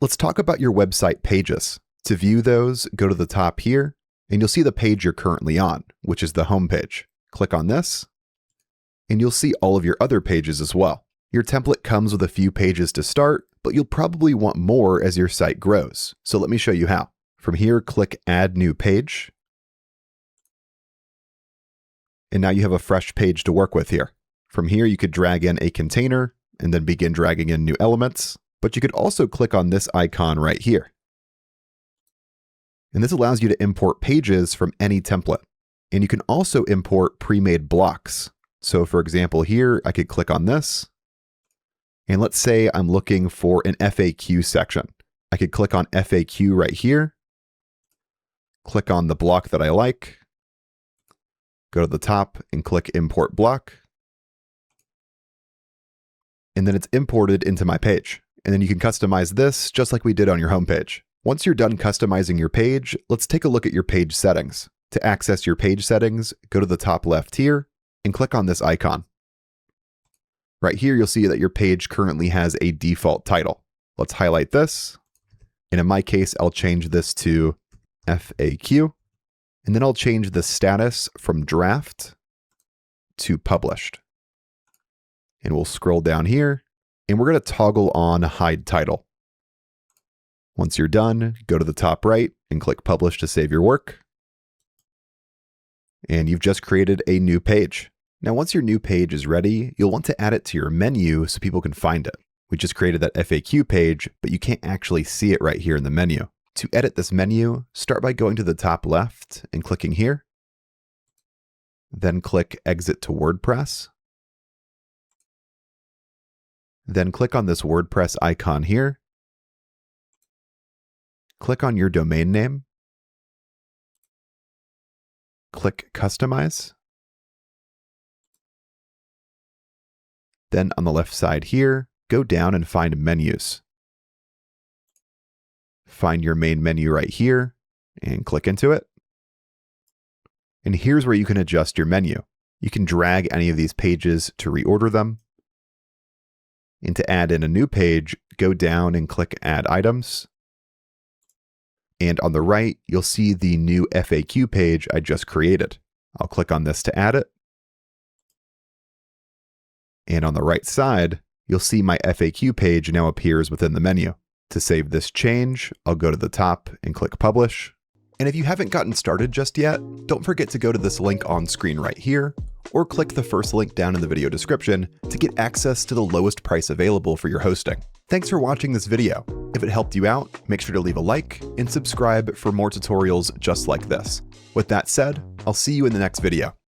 Let's talk about your website pages. To view those, go to the top here, and you'll see the page you're currently on, which is the home page. Click on this, and you'll see all of your other pages as well. Your template comes with a few pages to start, but you'll probably want more as your site grows. So let me show you how. From here, click Add New Page. And now you have a fresh page to work with here. From here, you could drag in a container and then begin dragging in new elements. But you could also click on this icon right here. And this allows you to import pages from any template. And you can also import pre-made blocks. So for example, here, I could click on this. And let's say I'm looking for an FAQ section. I could click on FAQ right here. Click on the block that I like. Go to the top and click Import Block. And then it's imported into my page. And then you can customize this just like we did on your homepage. Once you're done customizing your page, let's take a look at your page settings. To access your page settings, go to the top left here and click on this icon. Right here, you'll see that your page currently has a default title. Let's highlight this. And in my case, I'll change this to FAQ. And then I'll change the status from draft to published. And we'll scroll down here, and we're going to toggle on hide title. Once you're done, go to the top right and click publish to save your work. And you've just created a new page. Now, once your new page is ready, you'll want to add it to your menu so people can find it. We just created that FAQ page, but you can't actually see it right here in the menu. To edit this menu, start by going to the top left and clicking here. Then click Exit to WordPress. Then click on this WordPress icon here. Click on your domain name. Click Customize. Then on the left side here, go down and find Menus. Find your main menu right here and click into it. And here's where you can adjust your menu. You can drag any of these pages to reorder them. And to add in a new page, go down and click Add Items. And on the right, you'll see the new FAQ page I just created. I'll click on this to add it. And on the right side, you'll see my FAQ page now appears within the menu. To save this change, I'll go to the top and click Publish. And if you haven't gotten started just yet, don't forget to go to this link on screen right here, or click the first link down in the video description to get access to the lowest price available for your hosting. Thanks for watching this video. If it helped you out, make sure to leave a like and subscribe for more tutorials just like this. With that said, I'll see you in the next video.